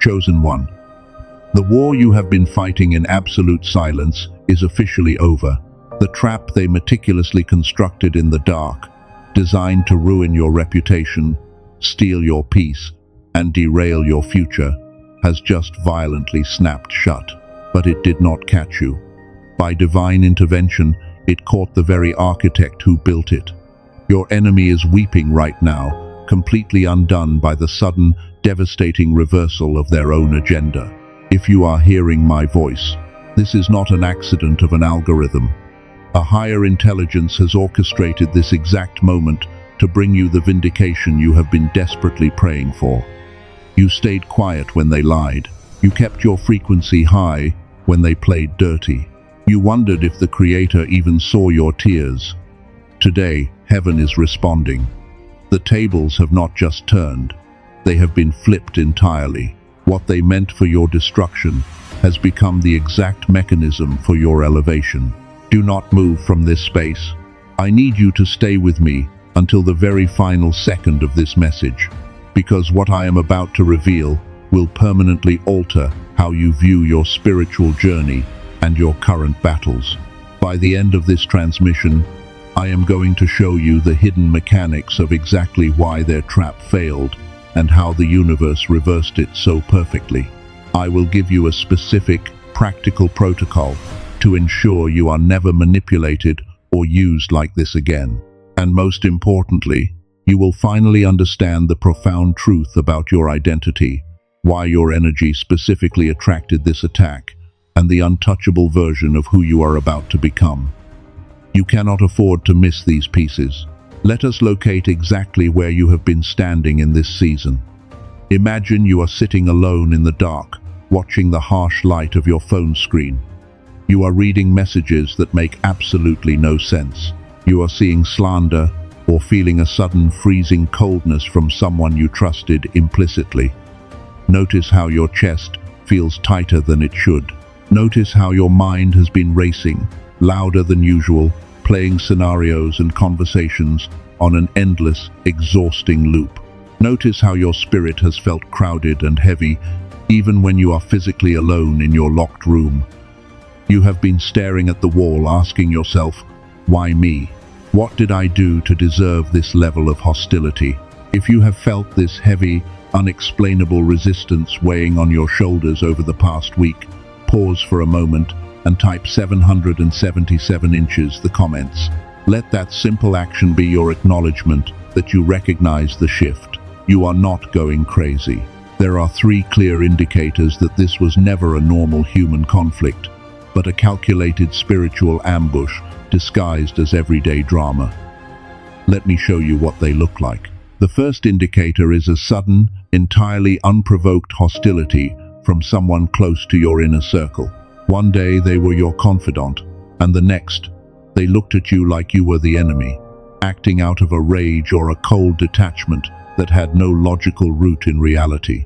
Chosen one. The war you have been fighting in absolute silence is officially over. The trap they meticulously constructed in the dark, designed to ruin your reputation, steal your peace, and derail your future, has just violently snapped shut. But it did not catch you. By divine intervention, it caught the very architect who built it. Your enemy is weeping right now, completely undone by the sudden, devastating reversal of their own agenda. If you are hearing my voice, this is not an accident of an algorithm. A higher intelligence has orchestrated this exact moment to bring you the vindication you have been desperately praying for. You stayed quiet when they lied. You kept your frequency high when they played dirty. You wondered if the Creator even saw your tears. Today, heaven is responding. The tables have not just turned, they have been flipped entirely. What they meant for your destruction has become the exact mechanism for your elevation. Do not move from this space. I need you to stay with me until the very final second of this message, because what I am about to reveal will permanently alter how you view your spiritual journey and your current battles. By the end of this transmission, I am going to show you the hidden mechanics of exactly why their trap failed and how the universe reversed it so perfectly. I will give you a specific, practical protocol to ensure you are never manipulated or used like this again. And most importantly, you will finally understand the profound truth about your identity, why your energy specifically attracted this attack, and the untouchable version of who you are about to become. You cannot afford to miss these pieces. Let us locate exactly where you have been standing in this season. Imagine you are sitting alone in the dark, watching the harsh light of your phone screen. You are reading messages that make absolutely no sense. You are seeing slander or feeling a sudden freezing coldness from someone you trusted implicitly. Notice how your chest feels tighter than it should. Notice how your mind has been racing, louder than usual, playing scenarios and conversations on an endless, exhausting loop. Notice how your spirit has felt crowded and heavy, even when you are physically alone in your locked room. You have been staring at the wall, asking yourself, why me? What did I do to deserve this level of hostility? If you have felt this heavy, unexplainable resistance weighing on your shoulders over the past week, pause for a moment and type 777 inches the comments. Let that simple action be your acknowledgement that you recognize the shift. You are not going crazy. There are 3 clear indicators that this was never a normal human conflict, but a calculated spiritual ambush disguised as everyday drama. Let me show you what they look like. The first indicator is a sudden, entirely unprovoked hostility from someone close to your inner circle. One day they were your confidant, and the next, they looked at you like you were the enemy, acting out of a rage or a cold detachment that had no logical root in reality.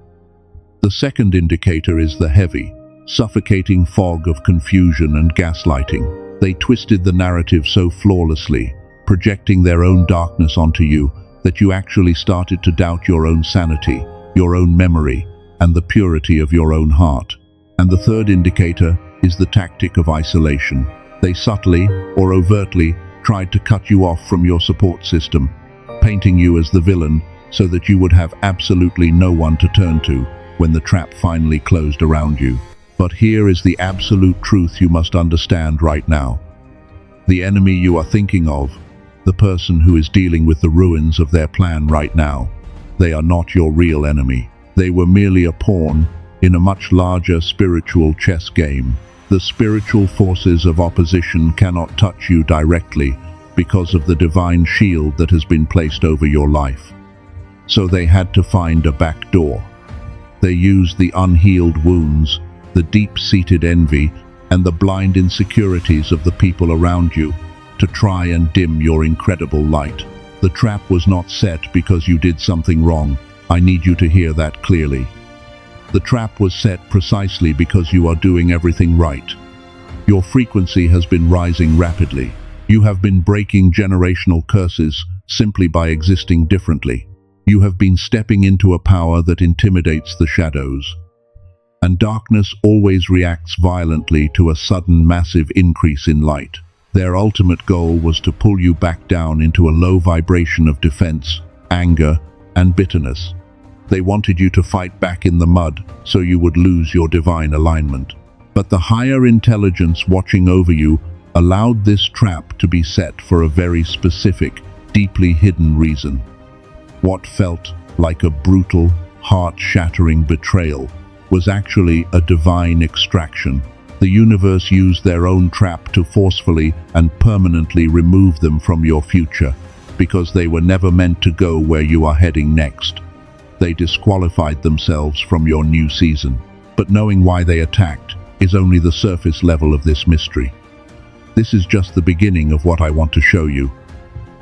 The second indicator is the heavy, suffocating fog of confusion and gaslighting. They twisted the narrative so flawlessly, projecting their own darkness onto you, that you actually started to doubt your own sanity, your own memory, and the purity of your own heart. And the third indicator is the tactic of isolation. They subtly or overtly tried to cut you off from your support system, painting you as the villain so that you would have absolutely no one to turn to when the trap finally closed around you. But here is the absolute truth you must understand right now. The enemy you are thinking of, the person who is dealing with the ruins of their plan right now, they are not your real enemy. They were merely a pawn in a much larger spiritual chess game. The spiritual forces of opposition cannot touch you directly because of the divine shield that has been placed over your life. So they had to find a back door. They used the unhealed wounds, the deep-seated envy, and the blind insecurities of the people around you to try and dim your incredible light. The trap was not set because you did something wrong. I need you to hear that clearly. The trap was set precisely because you are doing everything right. Your frequency has been rising rapidly. You have been breaking generational curses simply by existing differently. You have been stepping into a power that intimidates the shadows. and darkness always reacts violently to a sudden massive increase in light. Their ultimate goal was to pull you back down into a low vibration of defense, anger, and bitterness. They wanted you to fight back in the mud so you would lose your divine alignment. But the higher intelligence watching over you allowed this trap to be set for a very specific, deeply hidden reason. What felt like a brutal, heart-shattering betrayal was actually a divine extraction. The universe used their own trap to forcefully and permanently remove them from your future, because they were never meant to go where you are heading next. They disqualified themselves from your new season. But knowing why they attacked is only the surface level of this mystery. This is just the beginning of what I want to show you,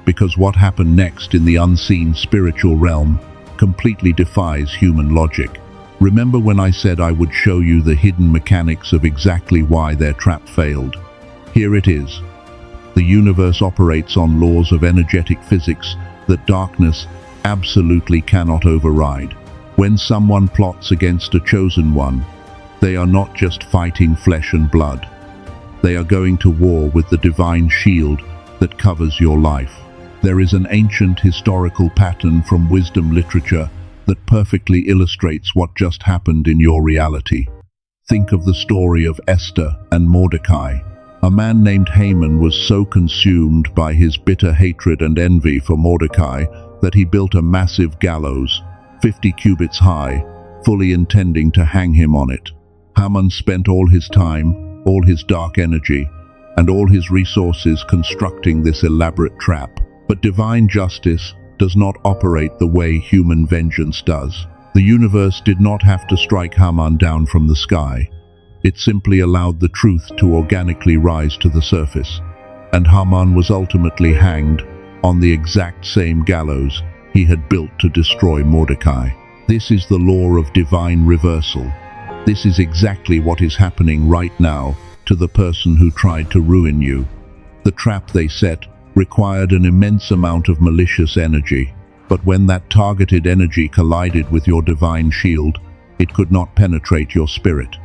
because what happened next in the unseen spiritual realm completely defies human logic. Remember when I said I would show you the hidden mechanics of exactly why their trap failed? Here it is. The universe operates on laws of energetic physics that darkness absolutely cannot override. When someone plots against a chosen one, they are not just fighting flesh and blood. They are going to war with the divine shield that covers your life. There is an ancient historical pattern from wisdom literature that perfectly illustrates what just happened in your reality. Think of the story of Esther and Mordecai. A man named Haman was so consumed by his bitter hatred and envy for Mordecai that he built a massive gallows, 50 cubits high, fully intending to hang him on it. Haman spent all his time, all his dark energy, and all his resources constructing this elaborate trap. But divine justice does not operate the way human vengeance does. The universe did not have to strike Haman down from the sky. It simply allowed the truth to organically rise to the surface, and Haman was ultimately hanged on the exact same gallows he had built to destroy Mordecai. This is the law of divine reversal. This is exactly what is happening right now to the person who tried to ruin you. The trap they set required an immense amount of malicious energy, but when that targeted energy collided with your divine shield, it could not penetrate your spirit.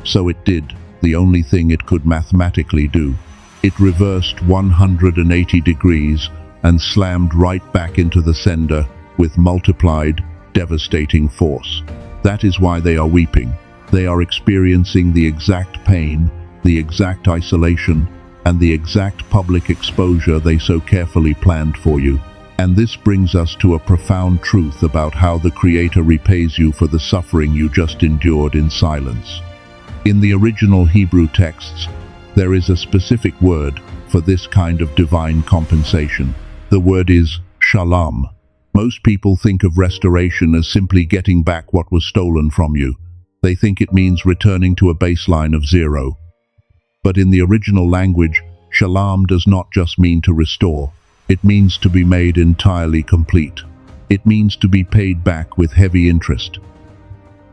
So it did the only thing it could mathematically do. It reversed 180 degrees and slammed right back into the sender with multiplied, devastating force. That is why they are weeping. They are experiencing the exact pain, the exact isolation, and the exact public exposure they so carefully planned for you. And this brings us to a profound truth about how the Creator repays you for the suffering you just endured in silence. In the original Hebrew texts, there is a specific word for this kind of divine compensation. The word is shalom. Most people think of restoration as simply getting back what was stolen from you. They think it means returning to a baseline of zero. But in the original language, shalom does not just mean to restore. It means to be made entirely complete. It means to be paid back with heavy interest.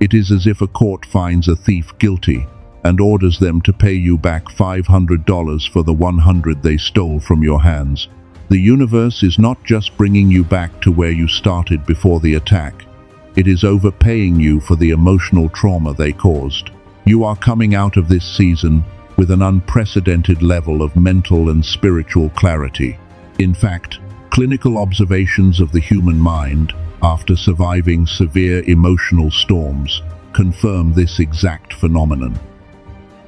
It is as if a court finds a thief guilty and orders them to pay you back $500 for the $100 they stole from your hands. The universe is not just bringing you back to where you started before the attack. It is overpaying you for the emotional trauma they caused. You are coming out of this season with an unprecedented level of mental and spiritual clarity. In fact, clinical observations of the human mind, after surviving severe emotional storms, confirm this exact phenomenon.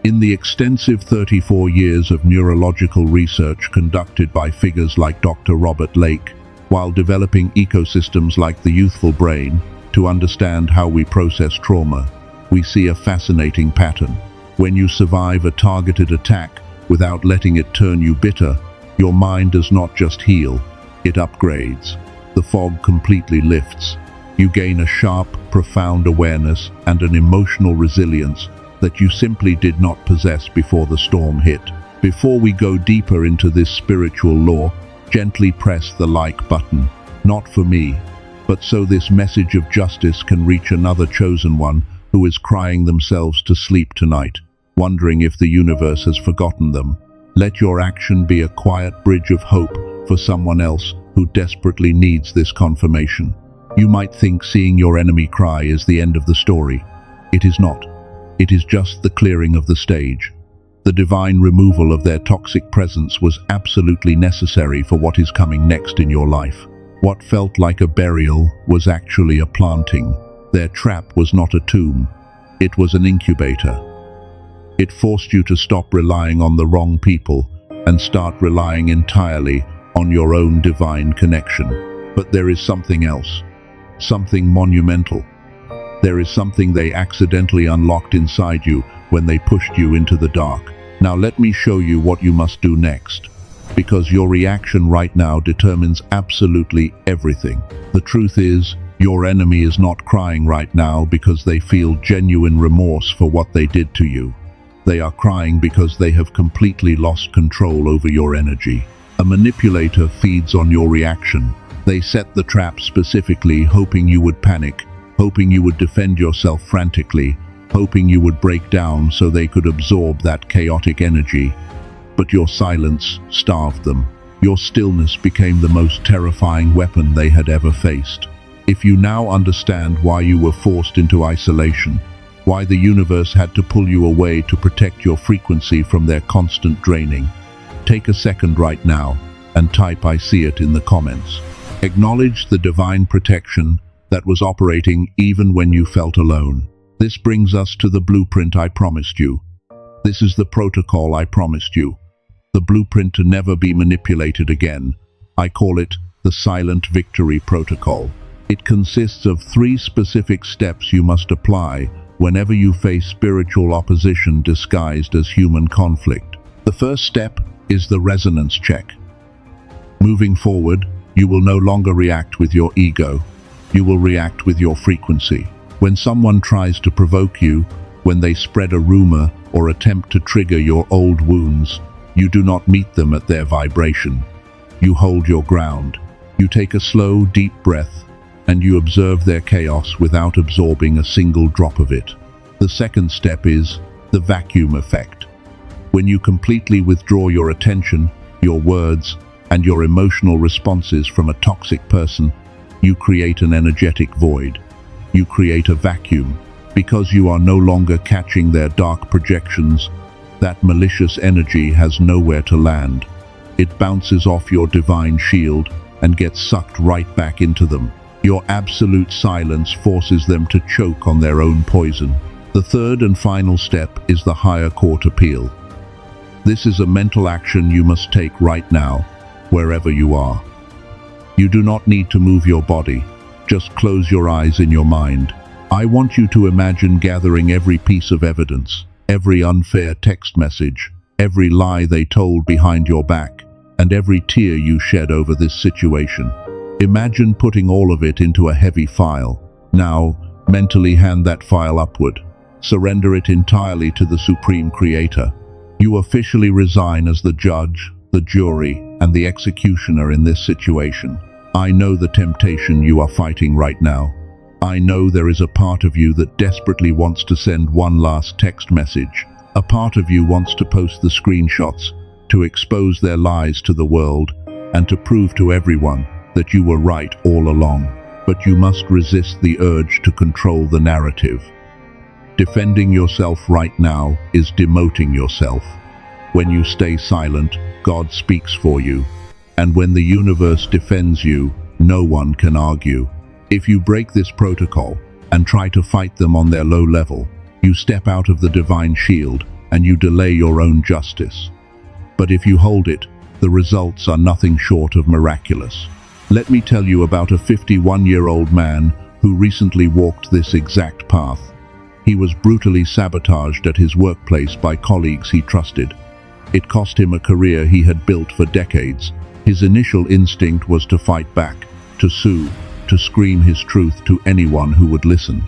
In the extensive 34 years of neurological research conducted by figures like Dr. Robert Lake, while developing ecosystems like the youthful brain to understand how we process trauma, we see a fascinating pattern. When you survive a targeted attack without letting it turn you bitter, your mind does not just heal, it upgrades. The fog completely lifts. You gain a sharp, profound awareness and an emotional resilience that you simply did not possess before the storm hit. Before we go deeper into this spiritual law, gently press the like button. Not for me, but so this message of justice can reach another chosen one who is crying themselves to sleep tonight, wondering if the universe has forgotten them. Let your action be a quiet bridge of hope for someone else who desperately needs this confirmation. You might think seeing your enemy cry is the end of the story. It is not. It is just the clearing of the stage. The divine removal of their toxic presence was absolutely necessary for what is coming next in your life. What felt like a burial was actually a planting. Their trap was not a tomb. It was an incubator. It forced you to stop relying on the wrong people and start relying entirely on your own divine connection. But there is something else, something monumental. There is something they accidentally unlocked inside you when they pushed you into the dark. Now let me show you what you must do next, because your reaction right now determines absolutely everything. The truth is, your enemy is not crying right now because they feel genuine remorse for what they did to you. They are crying because they have completely lost control over your energy. A manipulator feeds on your reaction. They set the trap specifically, hoping you would panic, hoping you would defend yourself frantically, hoping you would break down so they could absorb that chaotic energy. But your silence starved them. Your stillness became the most terrifying weapon they had ever faced. If you now understand why you were forced into isolation, why the universe had to pull you away to protect your frequency from their constant draining, take a second right now and type "I see it" in the comments. Acknowledge the divine protection that was operating even when you felt alone. This brings us to the blueprint I promised you. This is the protocol I promised you. The blueprint to never be manipulated again. I call it the Silent Victory Protocol. It consists of 3 specific steps you must apply whenever you face spiritual opposition disguised as human conflict. The first step is the resonance check. Moving forward, you will no longer react with your ego. You will react with your frequency. When someone tries to provoke you, when they spread a rumor or attempt to trigger your old wounds, you do not meet them at their vibration. You hold your ground. You take a slow, deep breath, and you observe their chaos without absorbing a single drop of it. The second step is the vacuum effect. When you completely withdraw your attention, your words, and your emotional responses from a toxic person, you create an energetic void. You create a vacuum. Because you are no longer catching their dark projections, that malicious energy has nowhere to land. It bounces off your divine shield and gets sucked right back into them. Your absolute silence forces them to choke on their own poison. The third and final step is the higher court appeal. This is a mental action you must take right now, wherever you are. You do not need to move your body. Just close your eyes in your mind. I want you to imagine gathering every piece of evidence, every unfair text message, every lie they told behind your back, and every tear you shed over this situation. Imagine putting all of it into a heavy file. Now, mentally hand that file upward. Surrender it entirely to the Supreme Creator. You officially resign as the judge, the jury, and the executioner in this situation. I know the temptation you are fighting right now. I know there is a part of you that desperately wants to send one last text message. A part of you wants to post the screenshots, to expose their lies to the world, and to prove to everyone that you were right all along. But you must resist the urge to control the narrative. Defending yourself right now is demoting yourself. When you stay silent, God speaks for you. And when the universe defends you, no one can argue. If you break this protocol and try to fight them on their low level, you step out of the divine shield and you delay your own justice. But if you hold it, the results are nothing short of miraculous. Let me tell you about a 51-year-old man who recently walked this exact path. He was brutally sabotaged at his workplace by colleagues he trusted. It cost him a career he had built for decades. His initial instinct was to fight back, to sue, to scream his truth to anyone who would listen.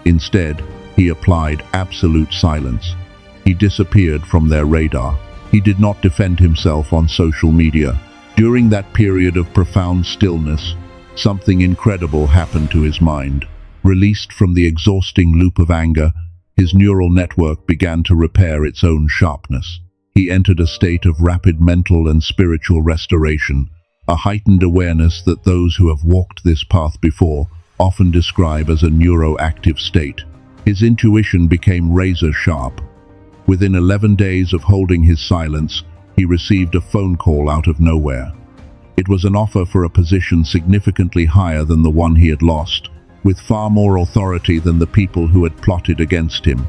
Instead, he applied absolute silence. He disappeared from their radar. He did not defend himself on social media. During that period of profound stillness, something incredible happened to his mind. Released from the exhausting loop of anger, his neural network began to repair its own sharpness. He entered a state of rapid mental and spiritual restoration, a heightened awareness that those who have walked this path before often describe as a neuroactive state. His intuition became razor sharp. Within 11 days of holding his silence, he received a phone call out of nowhere. It was an offer for a position significantly higher than the one he had lost, with far more authority than the people who had plotted against him.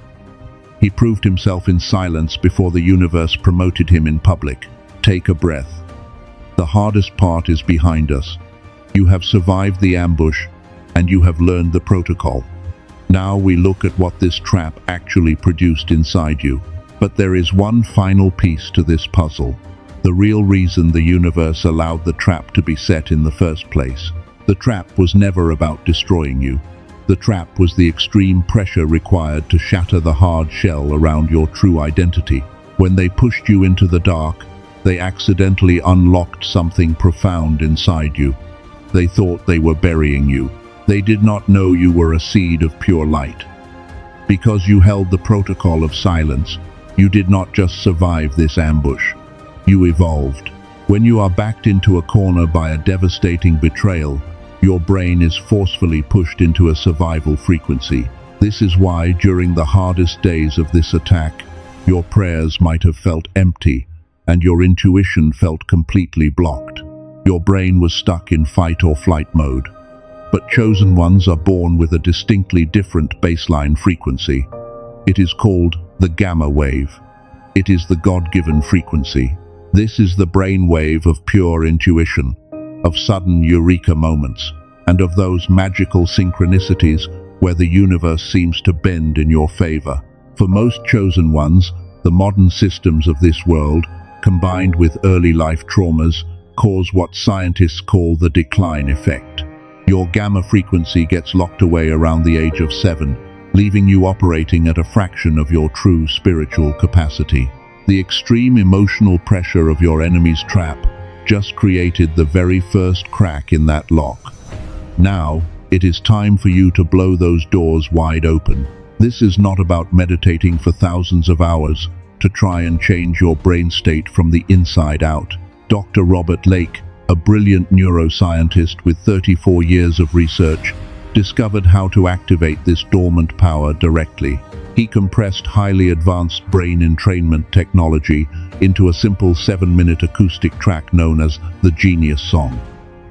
He proved himself in silence before the universe promoted him in public. Take a breath. The hardest part is behind us. You have survived the ambush, and you have learned the protocol. Now we look at what this trap actually produced inside you. But there is one final piece to this puzzle. The real reason the universe allowed the trap to be set in the first place. The trap was never about destroying you. The trap was the extreme pressure required to shatter the hard shell around your true identity. When they pushed you into the dark, they accidentally unlocked something profound inside you. They thought they were burying you. They did not know you were a seed of pure light. Because you held the protocol of silence, you did not just survive this ambush. You evolved. When you are backed into a corner by a devastating betrayal, your brain is forcefully pushed into a survival frequency. This is why, during the hardest days of this attack, your prayers might have felt empty, and your intuition felt completely blocked. Your brain was stuck in fight or flight mode. But chosen ones are born with a distinctly different baseline frequency. It is called the gamma wave. It is the God-given frequency. This is the brain wave of pure intuition, of sudden eureka moments, and of those magical synchronicities where the universe seems to bend in your favor. For most chosen ones, the modern systems of this world, combined with early life traumas, cause what scientists call the decline effect. Your gamma frequency gets locked away around the age of 7, leaving you operating at a fraction of your true spiritual capacity. The extreme emotional pressure of your enemy's trap just created the very first crack in that lock. Now, it is time for you to blow those doors wide open. This is not about meditating for thousands of hours to try and change your brain state from the inside out. Dr. Robert Lake, a brilliant neuroscientist with 34 years of research, discovered how to activate this dormant power directly. He compressed highly advanced brain entrainment technology into a simple 7-minute acoustic track known as the Genius Song.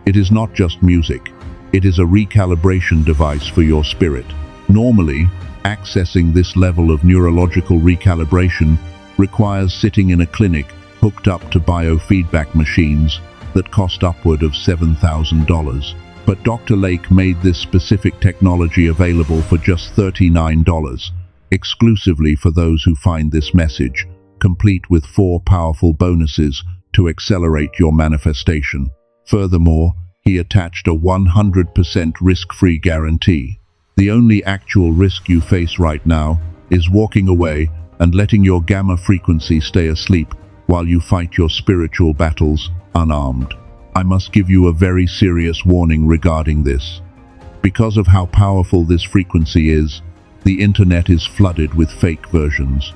It is not just music. It is a recalibration device for your spirit. Normally, accessing this level of neurological recalibration requires sitting in a clinic hooked up to biofeedback machines that cost upward of $7,000. But Dr. Lake made this specific technology available for just $39, exclusively for those who find this message, complete with 4 powerful bonuses to accelerate your manifestation. Furthermore, he attached a 100% risk-free guarantee. The only actual risk you face right now is walking away and letting your gamma frequency stay asleep while you fight your spiritual battles unarmed. I must give you a very serious warning regarding this. Because of how powerful this frequency is, the internet is flooded with fake versions.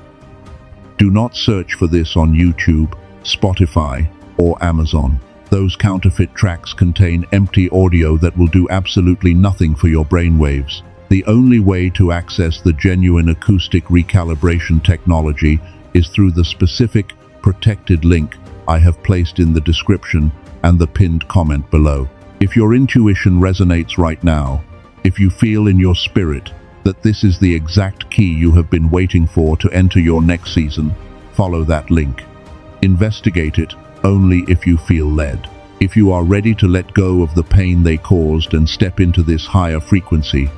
Do not search for this on YouTube, Spotify, or Amazon. Those counterfeit tracks contain empty audio that will do absolutely nothing for your brainwaves. The only way to access the genuine acoustic recalibration technology is through the specific, protected link I have placed in the description and the pinned comment below. If your intuition resonates right now, if you feel in your spirit that this is the exact key you have been waiting for to enter your next season, follow that link. Investigate it only if you feel led. If you are ready to let go of the pain they caused and step into this higher frequency,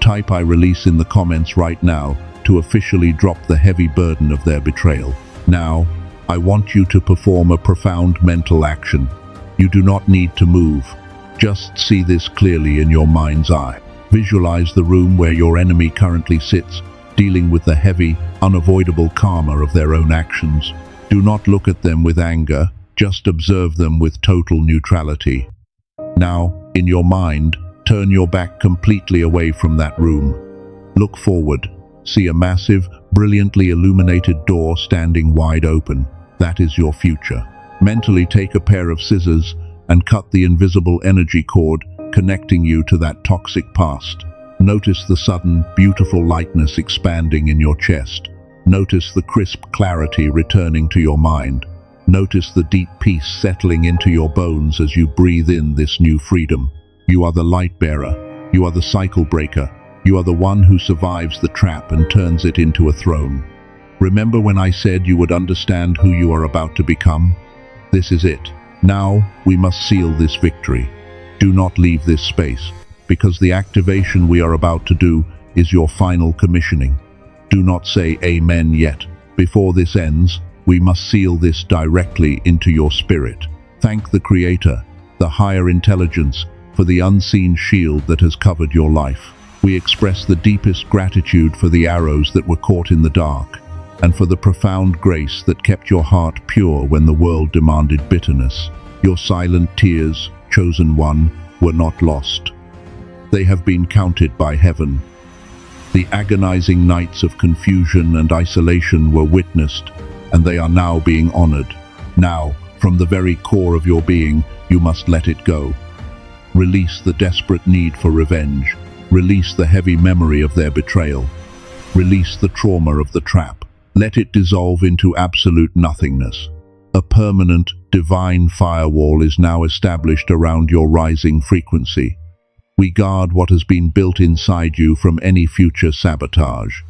type "I release" in the comments right now to officially drop the heavy burden of their betrayal. Now, I want you to perform a profound mental action. You do not need to move. Just see this clearly in your mind's eye. Visualize the room where your enemy currently sits, dealing with the heavy, unavoidable karma of their own actions. Do not look at them with anger, just observe them with total neutrality. Now, in your mind, turn your back completely away from that room. Look forward. See a massive, brilliantly illuminated door standing wide open. That is your future. Mentally take a pair of scissors and cut the invisible energy cord connecting you to that toxic past. Notice the sudden, beautiful lightness expanding in your chest. Notice the crisp clarity returning to your mind. Notice the deep peace settling into your bones as you breathe in this new freedom. You are the light bearer. You are the cycle breaker. You are the one who survives the trap and turns it into a throne. Remember when I said you would understand who you are about to become? This is it. Now, we must seal this victory. Do not leave this space, because the activation we are about to do is your final commissioning. Do not say amen yet. Before this ends, we must seal this directly into your spirit. Thank the Creator, the higher intelligence, for the unseen shield that has covered your life. We express the deepest gratitude for the arrows that were caught in the dark, and for the profound grace that kept your heart pure when the world demanded bitterness. Your silent tears, chosen one, were not lost. They have been counted by heaven. The agonizing nights of confusion and isolation were witnessed, and they are now being honored. Now, from the very core of your being, you must let it go. Release the desperate need for revenge. Release the heavy memory of their betrayal. Release the trauma of the trap. Let it dissolve into absolute nothingness. A permanent, divine firewall is now established around your rising frequency. We guard what has been built inside you from any future sabotage.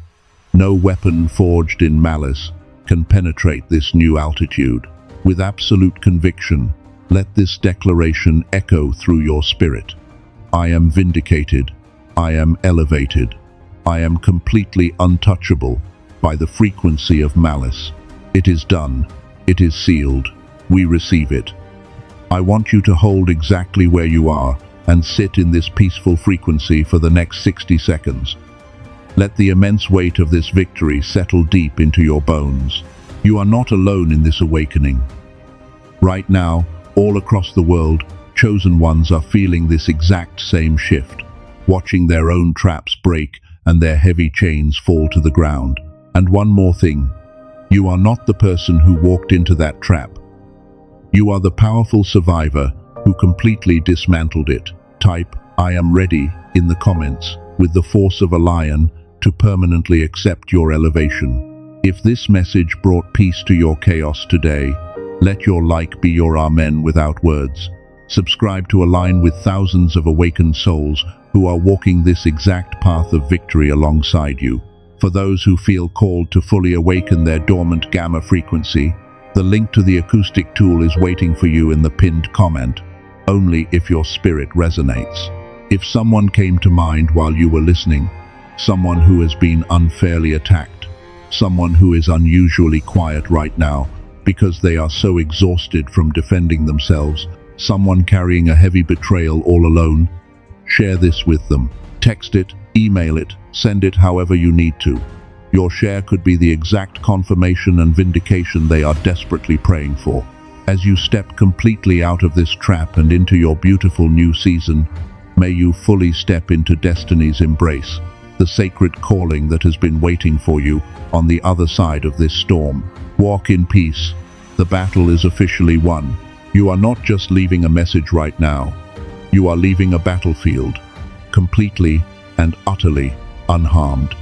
No weapon forged in malice can penetrate this new altitude. With absolute conviction, let this declaration echo through your spirit. I am vindicated. I am elevated. I am completely untouchable by the frequency of malice. It is done. It is sealed. We receive it. I want you to hold exactly where you are and sit in this peaceful frequency for the next 60 seconds. Let the immense weight of this victory settle deep into your bones. You are not alone in this awakening. Right now, all across the world, chosen ones are feeling this exact same shift, watching their own traps break and their heavy chains fall to the ground. And one more thing, you are not the person who walked into that trap. You are the powerful survivor who completely dismantled it. Type, I am ready, in the comments, with the force of a lion, to permanently accept your elevation. If this message brought peace to your chaos today, let your like be your amen without words. Subscribe to align with thousands of awakened souls who are walking this exact path of victory alongside you. For those who feel called to fully awaken their dormant gamma frequency, the link to the acoustic tool is waiting for you in the pinned comment, only if your spirit resonates. If someone came to mind while you were listening, someone who has been unfairly attacked, someone who is unusually quiet right now because they are so exhausted from defending themselves, someone carrying a heavy betrayal all alone, share this with them. Text it, email it, send it however you need to. Your share could be the exact confirmation and vindication they are desperately praying for. As you step completely out of this trap and into your beautiful new season, may you fully step into destiny's embrace, the sacred calling that has been waiting for you on the other side of this storm. Walk in peace. The battle is officially won. You are not just leaving a message right now. You are leaving a battlefield, completely and utterly unharmed.